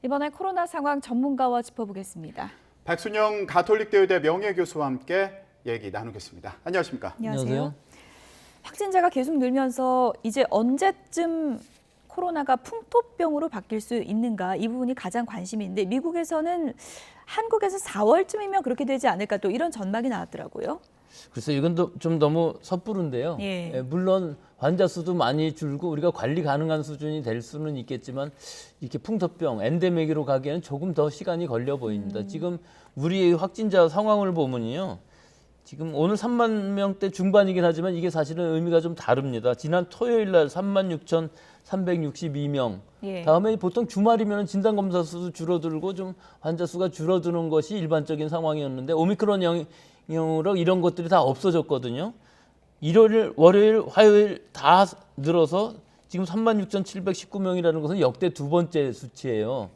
이번에 코로나 상황 전문가와 짚어보겠습니다. 박순영 가톨릭대의대 명예교수와 함께 얘기 나누겠습니다. 안녕하십니까? 안녕하세요. 확진자가 계속 늘면서 이제 언제쯤 코로나가 풍토병으로 바뀔 수 있는가, 이 부분이 가장 관심인데, 미국에서는 한국에서 4월쯤이면 그렇게 되지 않을까, 또 이런 전망이 나왔더라고요. 글쎄 이건 좀 너무 섣부른데요. 예. 물론 환자 수도 많이 줄고 우리가 관리 가능한 수준이 될 수는 있겠지만 이렇게 풍토병, 엔데믹으로 가기에는 조금 더 시간이 걸려 보입니다. 지금 우리의 확진자 상황을 보면요. 지금 오늘 3만 명대 중반이긴 하지만 이게 사실은 의미가 좀 다릅니다. 지난 토요일 날 36,362명. 예. 다음에 보통 주말이면 진단검사 수도 줄어들고 좀 환자 수가 줄어드는 것이 일반적인 상황이었는데 오미크론 영향으로 이런 것들이 다 없어졌거든요. 일요일, 월요일, 화요일 다 늘어서 지금 36,719명이라는 것은 역대 두 번째 수치예요.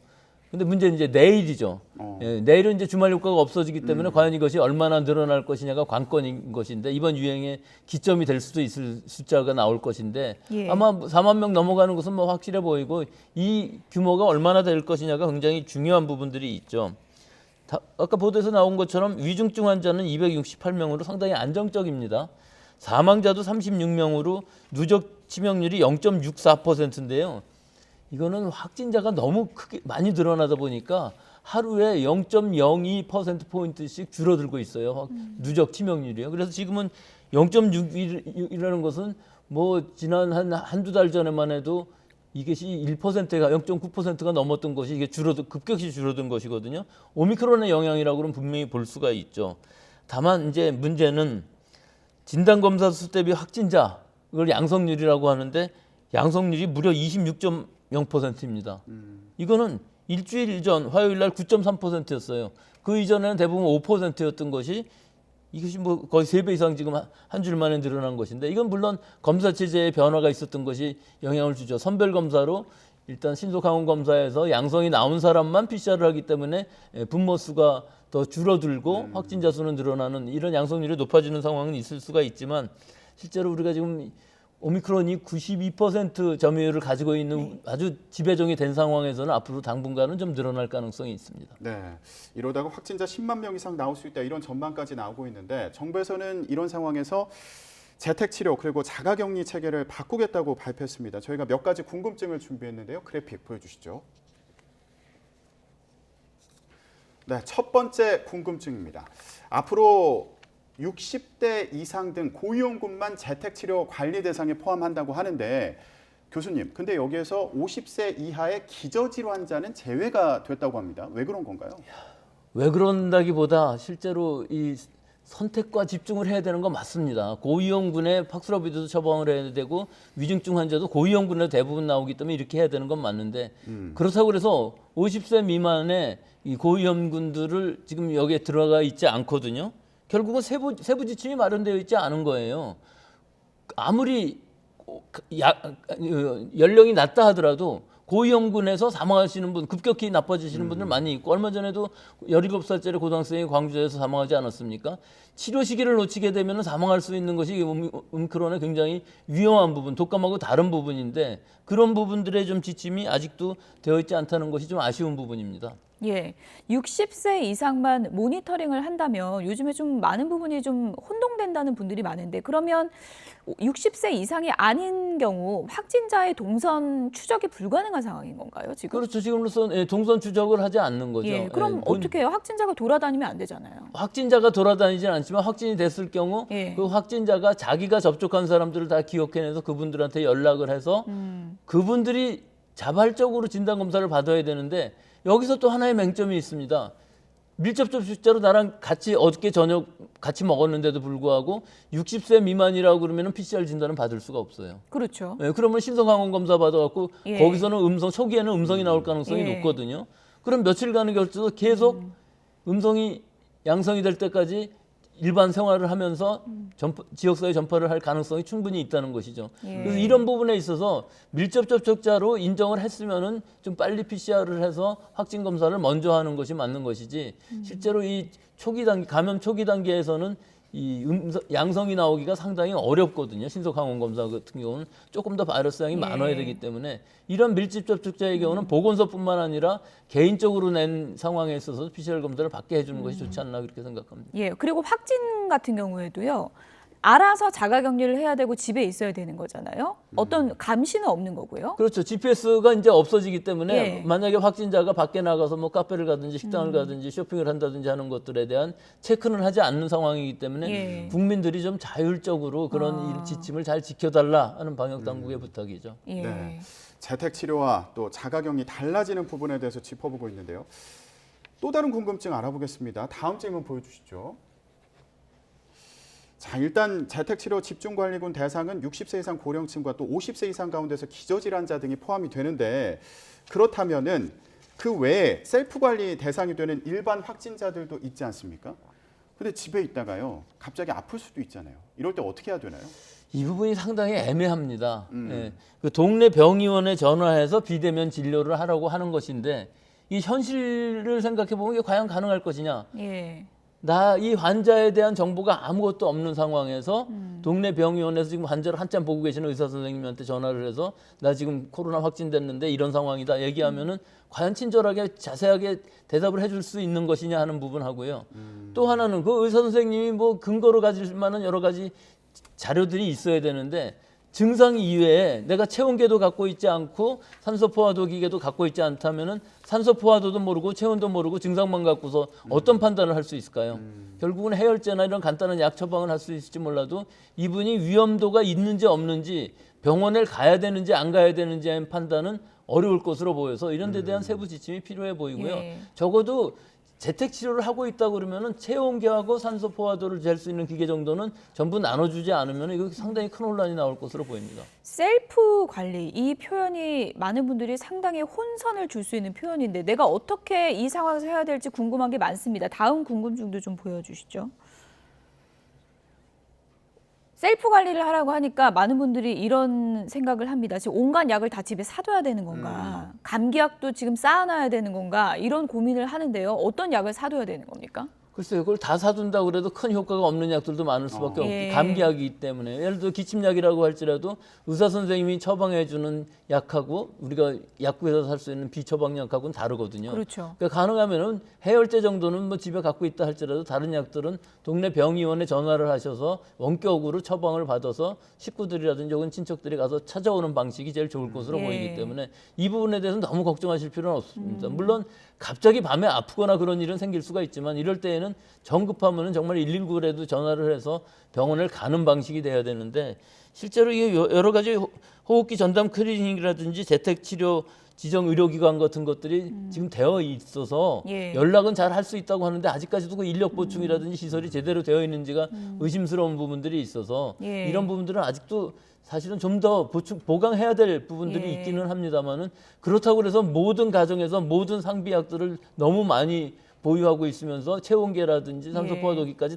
근데 문제는 이제 내일이죠. 예, 내일은 이제 주말 효과가 없어지기 때문에 과연 이것이 얼마나 늘어날 것이냐가 관건인 것인데 이번 유행의 기점이 될 수도 있을 숫자가 나올 것인데 예. 아마 4만 명 넘어가는 것은 뭐 확실해 보이고 이 규모가 얼마나 될 것이냐가 굉장히 중요한 부분들이 있죠. 아까 보도에서 나온 것처럼 위중증 환자는 268명으로 상당히 안정적입니다. 사망자도 36명으로 누적 치명률이 0.64%인데요. 이거는 확진자가 너무 크게 많이 늘어나다 보니까 하루에 0.02%포인트씩 줄어들고 있어요. 누적 치명률이요. 그래서 지금은 0.6이라는 것은 뭐 지난 한두 달 전에만 해도 이것이 1%가 0.9%가 넘었던 것이 이게 급격히 줄어든 것이거든요. 오미크론의 영향이라고 그러면 분명히 볼 수가 있죠. 다만 이제 문제는 진단검사 수 대비 확진자, 이걸 양성률이라고 하는데 양성률이 무려 26.0%입니다. 이거는 일주일 전 화요일 날 9.3%였어요. 그 이전에는 대부분 5%였던 것이 이것이 뭐 거의 3배 이상 지금 한 줄 만에 늘어난 것인데 이건 물론 검사 체제의 변화가 있었던 것이 영향을 주죠. 선별 검사로 일단 신속 항원 검사에서 양성이 나온 사람만 PCR을 하기 때문에 분모 수가 더 줄어들고 확진자 수는 늘어나는 이런 양성률이 높아지는 상황은 있을 수가 있지만 실제로 우리가 지금 오미크론이 92% 점유율을 가지고 있는 아주 지배종이 된 상황에서는 앞으로 당분간은 좀 늘어날 가능성이 있습니다. 네, 이러다가 확진자 10만 명 이상 나올 수 있다 이런 전망까지 나오고 있는데 정부에서는 이런 상황에서 재택치료 그리고 자가격리 체계를 바꾸겠다고 발표했습니다. 저희가 몇 가지 궁금증을 준비했는데요. 그래픽 보여주시죠. 네, 첫 번째 궁금증입니다. 앞으로 60대 이상 등 고위험군만 재택치료 관리 대상에 포함한다고 하는데 교수님, 근데 여기에서 50세 이하의 기저질환자는 제외가 됐다고 합니다. 왜 그런 건가요? 왜 그런다기보다 실제로 이 선택과 집중을 해야 되는 건 맞습니다. 고위험군에 팍스러비드도 처방을 해야 되고 위중증 환자도 고위험군에 대부분 나오기 때문에 이렇게 해야 되는 건 맞는데 그렇다고 그래서 50세 미만의 이 고위험군들을 지금 여기에 들어가 있지 않거든요. 결국은 세부 지침이 마련되어 있지 않은 거예요. 아무리 연령이 낮다 하더라도 고위험군에서 사망하시는 분, 급격히 나빠지시는 분들 많이 있고 얼마 전에도 17살짜리 고등학생이 광주에서 사망하지 않았습니까? 치료 시기를 놓치게 되면 사망할 수 있는 것이 오미크론의 굉장히 위험한 부분, 독감하고 다른 부분인데 그런 부분들의 좀 지침이 아직도 되어 있지 않다는 것이 좀 아쉬운 부분입니다. 예, 60세 이상만 모니터링을 한다면 요즘에 좀 많은 부분이 좀 혼동된다는 분들이 많은데 그러면 60세 이상이 아닌 경우 확진자의 동선 추적이 불가능한 상황인 건가요, 지금? 그렇죠. 지금으로서 동선 추적을 하지 않는 거죠. 예, 그럼 어떻게 해요? 확진자가 돌아다니면 안 되잖아요. 확진자가 돌아다니지는 않지만 확진이 됐을 경우 예. 그 확진자가 자기가 접촉한 사람들을 다 기억해내서 그분들한테 연락을 해서 그분들이 자발적으로 진단검사를 받아야 되는데 여기서 또 하나의 맹점이 있습니다. 밀접 접촉자로 나랑 같이 어저께 저녁 같이 먹었는데도 불구하고 60세 미만이라고 그러면 PCR 진단은 받을 수가 없어요. 그렇죠. 네, 그러면 신속항원 검사 받아갖고 예. 거기서는 초기에는 음성이 나올 가능성이 예. 높거든요. 그럼 며칠간을 걸쳐서 계속 음성이 양성이 될 때까지 일반 생활을 하면서 지역사회 전파를 할 가능성이 충분히 있다는 것이죠. 예. 그래서 이런 부분에 있어서 밀접 접촉자로 인정을 했으면은 좀 빨리 PCR을 해서 확진 검사를 먼저 하는 것이 맞는 것이지 실제로 이 초기 단계 감염 초기 단계에서는 이 양성이 나오기가 상당히 어렵거든요. 신속 항원 검사 같은 경우는 조금 더 바이러스량이 많아야 되기 때문에 이런 밀집 접촉자의 경우는 보건소뿐만 아니라 개인적으로 낸 상황에 있어서 PCR 검사를 받게 해주는 것이 좋지 않나 그렇게 생각합니다. 예, 그리고 확진 같은 경우에도요. 알아서 자가격리를 해야 되고 집에 있어야 되는 거잖아요. 어떤 감시는 없는 거고요. 그렇죠. GPS가 이제 없어지기 때문에 예. 만약에 확진자가 밖에 나가서 뭐 카페를 가든지 식당을 가든지 쇼핑을 한다든지 하는 것들에 대한 체크는 하지 않는 상황이기 때문에 예. 국민들이 좀 자율적으로 그런 지침을 잘 지켜달라 하는 방역 당국의 부탁이죠. 예. 네. 재택 치료와 또 자가격리 달라지는 부분에 대해서 짚어보고 있는데요. 또 다른 궁금증 알아보겠습니다. 다음 질문 보여주시죠. 자, 일단 재택치료 집중관리군 대상은 60세 이상 고령층과 또 50세 이상 가운데서 기저질환자 등이 포함이 되는데 그렇다면은 그 외에 셀프 관리 대상이 되는 일반 확진자들도 있지 않습니까? 근데 집에 있다가요, 갑자기 아플 수도 있잖아요. 이럴 때 어떻게 해야 되나요? 이 부분이 상당히 애매합니다. 예. 그 동네 병의원에 전화해서 비대면 진료를 하라고 하는 것인데 이 현실을 생각해 보면 이게 과연 가능할 것이냐? 예. 나 이 환자에 대한 정보가 아무것도 없는 상황에서 동네 병의원에서 지금 환자를 한참 보고 계시는 의사 선생님한테 전화를 해서 나 지금 코로나 확진됐는데 이런 상황이다 얘기하면은 과연 친절하게 자세하게 대답을 해줄 수 있는 것이냐 하는 부분하고요. 또 하나는 그 의사 선생님이 뭐 근거로 가질 만한 여러 가지 자료들이 있어야 되는데 증상 이외에 내가 체온계도 갖고 있지 않고 산소 포화도 기계도 갖고 있지 않다면은 산소 포화도도 모르고 체온도 모르고 증상만 갖고서 어떤 판단을 할 수 있을까요? 결국은 해열제나 이런 간단한 약 처방을 할 수 있을지 몰라도 이분이 위험도가 있는지 없는지 병원에 가야 되는지 안 가야 되는지의 판단은 어려울 것으로 보여서 이런 데 대한 세부 지침이 필요해 보이고요. 예. 적어도 재택 치료를 하고 있다 그러면은 체온계하고 산소 포화도를 잴 수 있는 기계 정도는 전부 나눠주지 않으면 이거 상당히 큰 혼란이 나올 것으로 보입니다. 셀프 관리 이 표현이 많은 분들이 상당히 혼선을 줄 수 있는 표현인데 내가 어떻게 이 상황에서 해야 될지 궁금한 게 많습니다. 다음 궁금증도 좀 보여주시죠. 셀프 관리를 하라고 하니까 많은 분들이 이런 생각을 합니다. 지금 온갖 약을 다 집에 사둬야 되는 건가? 감기약도 지금 쌓아놔야 되는 건가? 이런 고민을 하는데요. 어떤 약을 사둬야 되는 겁니까? 글쎄요, 그걸 다 사둔다 그래도 큰 효과가 없는 약들도 많을 수밖에 없고 예. 감기약이기 때문에 예를 들어 기침약이라고 할지라도 의사 선생님이 처방해 주는 약하고 우리가 약국에서 살 수 있는 비처방약하고는 다르거든요. 그렇죠. 그러니까 가능하면은 해열제 정도는 뭐 집에 갖고 있다 할지라도 다른 약들은 동네 병의원에 전화를 하셔서 원격으로 처방을 받아서 식구들이라든지 혹은 친척들이 가서 찾아오는 방식이 제일 좋을 것으로 예. 보이기 때문에 이 부분에 대해서는 너무 걱정하실 필요는 없습니다. 물론 갑자기 밤에 아프거나 그런 일은 생길 수가 있지만 이럴 때에는 정급하면은 정말 119라도 전화를 해서 병원을 가는 방식이 돼야 되는데 실제로 이게 여러 가지 호흡기 전담 클리닉이라든지 재택치료 지정 의료기관 같은 것들이 지금 되어 있어서 예. 연락은 잘 할 수 있다고 하는데 아직까지도 그 인력 보충이라든지 시설이 제대로 되어 있는지가 의심스러운 부분들이 있어서 예. 이런 부분들은 아직도 사실은 좀 더 보강해야 될 부분들이 예. 있기는 합니다만은 그렇다고 해서 모든 가정에서 모든 상비약들을 너무 많이 보유하고 있으면서 체온계라든지 산소포화도기까지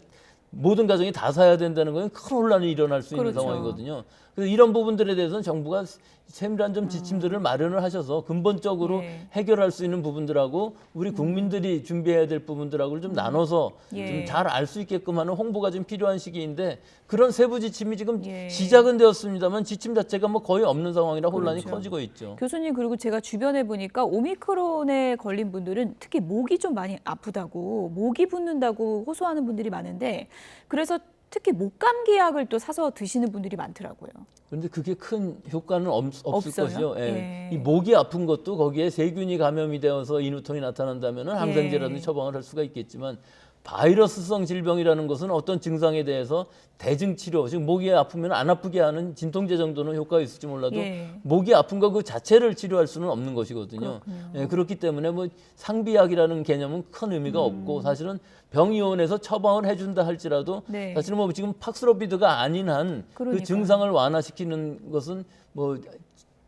모든 가정이 다 사야 된다는 건 큰 혼란이 일어날 수 있는 그렇죠. 상황이거든요. 그래서 이런 부분들에 대해서는 정부가 세밀한 좀 지침들을 마련을 하셔서 근본적으로 예. 해결할 수 있는 부분들하고 우리 국민들이 준비해야 될 부분들하고를 좀 나눠서 예. 좀 잘 알 수 있게끔 하는 홍보가 좀 필요한 시기인데 그런 세부 지침이 지금 예. 시작은 되었습니다만 지침 자체가 뭐 거의 없는 상황이라 혼란이 그렇죠. 커지고 있죠. 교수님 그리고 제가 주변에 보니까 오미크론에 걸린 분들은 특히 목이 좀 많이 아프다고 목이 붓는다고 호소하는 분들이 많은데 그래서 특히 목감기약을 또 사서 드시는 분들이 많더라고요. 그런데 그게 큰 효과는 없을 없어요? 것이요. 예. 예. 이 목이 아픈 것도 거기에 세균이 감염이 되어서 인후통이 나타난다면 항생제라든지 예. 처방을 할 수가 있겠지만 바이러스성 질병이라는 것은 어떤 증상에 대해서 대증 치료, 즉 목이 아프면 안 아프게 하는 진통제 정도는 효과가 있을지 몰라도 예. 목이 아픈 거 그 자체를 치료할 수는 없는 것이거든요. 그렇군요. 예, 그렇기 때문에 뭐 상비약이라는 개념은 큰 의미가 없고 사실은 병의원에서 처방을 해준다 할지라도 네. 사실은 뭐 지금 팍스로비드가 아닌 한 그 그러니까요. 증상을 완화시키는 것은 뭐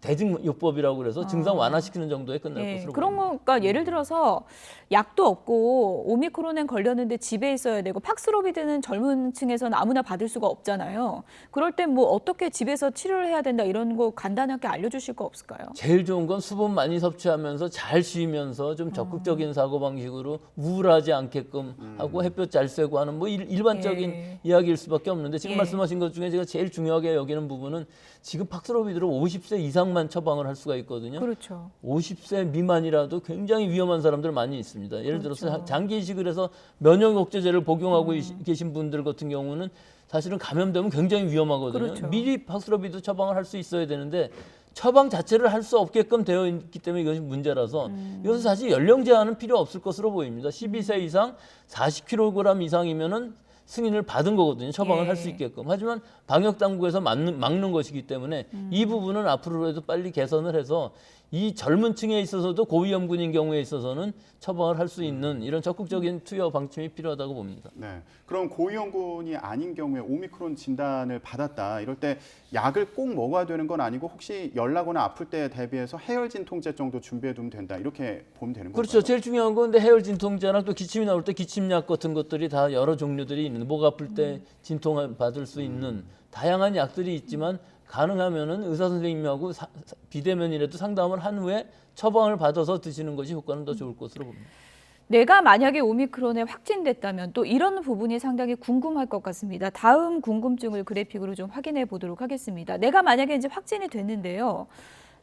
대증요법이라고 그래서 증상 완화시키는 정도에 끝날 예, 것으로 그런 보입니다. 거가 예를 들어서 약도 없고 오미크론엔 걸렸는데 집에 있어야 되고 팍스로비드는 젊은 층에서는 아무나 받을 수가 없잖아요. 그럴 땐 뭐 어떻게 집에서 치료를 해야 된다 이런 거 간단하게 알려주실 거 없을까요? 제일 좋은 건 수분 많이 섭취하면서 잘 쉬면서 좀 적극적인 사고방식으로 우울하지 않게끔 하고 햇볕 잘 쐬고 하는 뭐 일반적인 예. 이야기일 수밖에 없는데 지금 예. 말씀하신 것 중에 제가 제일 중요하게 여기는 부분은 지금 팍스로비드로 50세 이상만 처방을 할 수가 있거든요. 그렇죠. 50세 미만이라도 굉장히 위험한 사람들 많이 있습니다. 예를 그렇죠. 들어서 장기 이식을 해서 면역 억제제를 복용하고 계신 분들 같은 경우는 사실은 감염되면 굉장히 위험하거든요. 그렇죠. 미리 팍스로비드 처방을 할 수 있어야 되는데 처방 자체를 할 수 없게끔 되어 있기 때문에 이것이 문제라서 이것은 사실 연령 제한은 필요 없을 것으로 보입니다. 12세 이상 40kg 이상이면은 승인을 받은 거거든요. 처방을 예. 할 수 있게끔. 하지만 방역 당국에서 막는 것이기 때문에 이 부분은 앞으로라도 빨리 개선을 해서 이 젊은 층에 있어서도 고위험군인 경우에 있어서는 처방을 할 수 있는 이런 적극적인 투여 방침이 필요하다고 봅니다. 네. 그럼 고위험군이 아닌 경우에 오미크론 진단을 받았다. 이럴 때 약을 꼭 먹어야 되는 건 아니고 혹시 열나거나 아플 때 대비해서 해열 진통제 정도 준비해 두면 된다. 이렇게 보면 되는 건가요? 그렇죠. 제일 중요한 건 근데 해열 진통제나 또 기침이 나올 때 기침약 같은 것들이 다 여러 종류들이 있는 목 아플 때 진통 받을 수 있는 다양한 약들이 있지만 가능하면은 의사 선생님하고 비대면이라도 상담을 한 후에 처방을 받아서 드시는 것이 효과는 더 좋을 것으로 봅니다. 내가 만약에 오미크론에 확진됐다면 또 이런 부분이 상당히 궁금할 것 같습니다. 다음 궁금증을 그래픽으로 좀 확인해 보도록 하겠습니다. 내가 만약에 이제 확진이 됐는데요.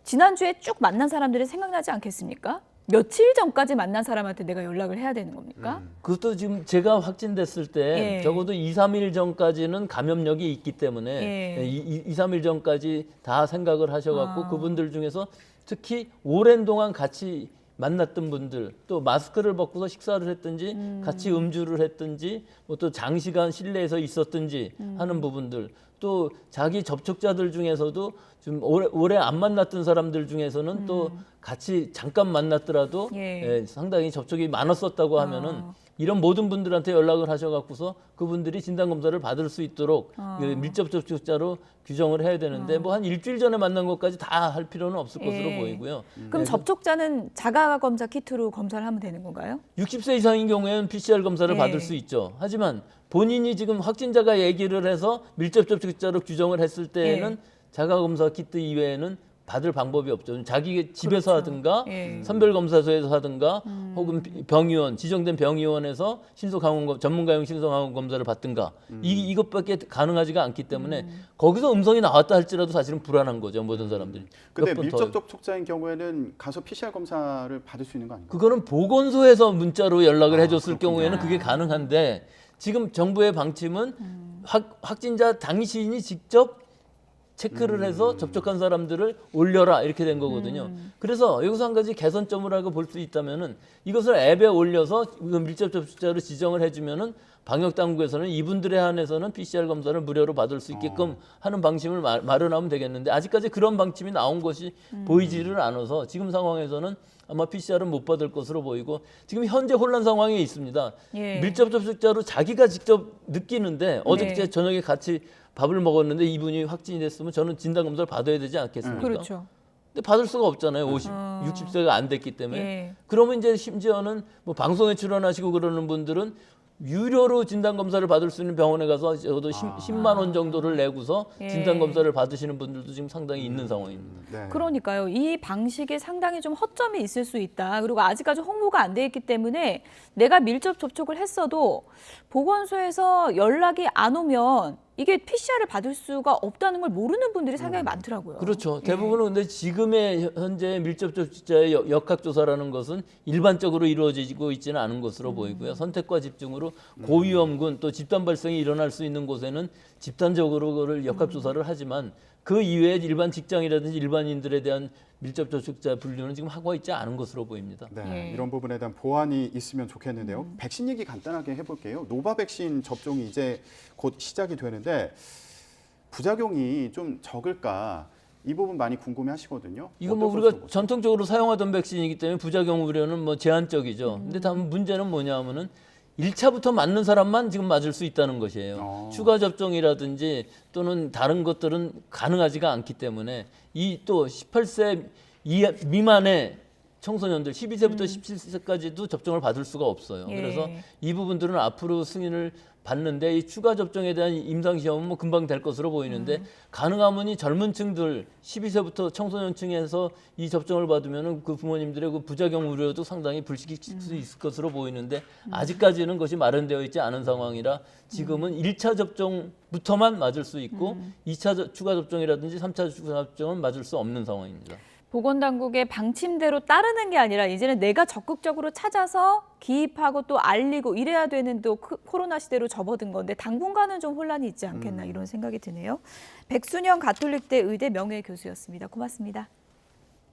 지난주에 쭉 만난 사람들이 생각나지 않겠습니까? 며칠 전까지 만난 사람한테 내가 연락을 해야 되는 겁니까? 그것도 지금 제가 확진됐을 때 예. 적어도 2, 3일 전까지는 감염력이 있기 때문에 예. 2, 3일 전까지 다 생각을 하셔갖고 아. 그분들 중에서 특히 오랜 동안 같이 만났던 분들 또 마스크를 벗고서 식사를 했든지 같이 음주를 했든지 뭐 또 장시간 실내에서 있었든지 하는 부분들 또 자기 접촉자들 중에서도 좀 오래 안 만났던 사람들 중에서는 또 같이 잠깐 만났더라도 예. 상당히 접촉이 많았었다고 하면은 이런 모든 분들한테 연락을 하셔갖고서 그분들이 진단검사를 받을 수 있도록 그 밀접 접촉자로 규정을 해야 되는데 뭐 한 일주일 전에 만난 것까지 다 할 필요는 없을 것으로 예. 보이고요. 그럼 접촉자는 자가검사 키트로 검사를 하면 되는 건가요? 60세 이상인 경우에는 PCR 검사를 예. 받을 수 있죠. 하지만 본인이 지금 확진자가 얘기를 해서 밀접 접촉자로 규정을 했을 때에는 예. 자가검사 키트 이외에는 받을 방법이 없죠. 자기 집에서 그렇죠. 하든가 예. 선별검사소에서 하든가 혹은 병의원 지정된 병의원에서 신속항원 전문가용 신속항원 검사를 받든가 이것밖에 가능하지가 않기 때문에 거기서 음성이 나왔다 할지라도 사실은 불안한 거죠. 모든 사람들이. 근데 몇번 밀접 더. 접촉자인 경우에는 가서 PCR 검사를 받을 수 있는 거 아닌가요? 그거는 보건소에서 문자로 연락을 해줬을 그렇군요. 경우에는 그게 가능한데 지금 정부의 방침은 확진자 당신이 직접 체크를 해서 접촉한 사람들을 올려라 이렇게 된 거거든요. 그래서 여기서 한 가지 개선점이라고 볼 수 있다면은 이것을 앱에 올려서 밀접 접촉자로 지정을 해주면은 방역 당국에서는 이분들에 한해서는 PCR 검사를 무료로 받을 수 있게끔 하는 방침을 마련하면 되겠는데 아직까지 그런 방침이 나온 것이 보이지를 않아서 지금 상황에서는 아마 PCR은 못 받을 것으로 보이고 지금 현재 혼란 상황에 있습니다. 예. 밀접 접촉자로 자기가 직접 느끼는데 어저께 네. 저녁에 같이 밥을 먹었는데 이분이 확진이 됐으면 저는 진단검사를 받아야 되지 않겠습니까? 그렇죠. 근데 받을 수가 없잖아요. 60세가 안 됐기 때문에. 예. 그러면 이제 심지어는 뭐 방송에 출연하시고 그러는 분들은 유료로 진단검사를 받을 수 있는 병원에 가서 적어도 10만 원 정도를 내고서 예. 진단검사를 받으시는 분들도 지금 상당히 있는 상황입니다. 네. 그러니까요. 이 방식에 상당히 좀 허점이 있을 수 있다. 그리고 아직까지 홍보가 안 돼 있기 때문에 내가 밀접 접촉을 했어도 보건소에서 연락이 안 오면 이게 PCR을 받을 수가 없다는 걸 모르는 분들이 상당히 많더라고요. 그렇죠. 예. 대부분은 근데 지금의 현재 밀접 접촉자의 역학조사라는 것은 일반적으로 이루어지고 있지는 않은 것으로 보이고요. 선택과 집중으로 고위험군 또 집단 발생이 일어날 수 있는 곳에는 집단적으로 그걸 역학조사를 하지만 그 이외에 일반 직장이라든지 일반인들에 대한 밀접 접촉자 분류는 지금 하고 있지 않은 것으로 보입니다. 네, 예. 이런 부분에 대한 보완이 있으면 좋겠는데요. 백신 얘기 간단하게 해볼게요. 노바 백신 접종이 이제 곧 시작이 되는데 부작용이 좀 적을까 이 부분 많이 궁금해하시거든요. 이거 뭐 어떤 우리가 것으로 보세요? 전통적으로 사용하던 백신이기 때문에 부작용 우려는 뭐 제한적이죠. 근데 다만 문제는 뭐냐면은 1차부터 맞는 사람만 지금 맞을 수 있다는 것이에요. 추가 접종이라든지 또는 다른 것들은 가능하지가 않기 때문에 이 또 18세 미만의 청소년들 12세부터 17세까지도 접종을 받을 수가 없어요. 예. 그래서 이 부분들은 앞으로 승인을 받는데 이 추가 접종에 대한 임상 시험은 뭐 금방 될 것으로 보이는데 가능하면 이 젊은 층들 12세부터 청소년층에서 이 접종을 받으면은 그 부모님들의 그 부작용 우려도 상당히 불식일 수 있을 것으로 보이는데 아직까지는 그것이 마련되어 있지 않은 상황이라 지금은 1차 접종부터만 맞을 수 있고 2차 추가 접종이라든지 3차 추가 접종은 맞을 수 없는 상황입니다. 보건당국의 방침대로 따르는 게 아니라 이제는 내가 적극적으로 찾아서 기입하고 또 알리고 이래야 되는 또 코로나 시대로 접어든 건데 당분간은 좀 혼란이 있지 않겠나 이런 생각이 드네요. 백순영 가톨릭대 의대 명예교수였습니다. 고맙습니다.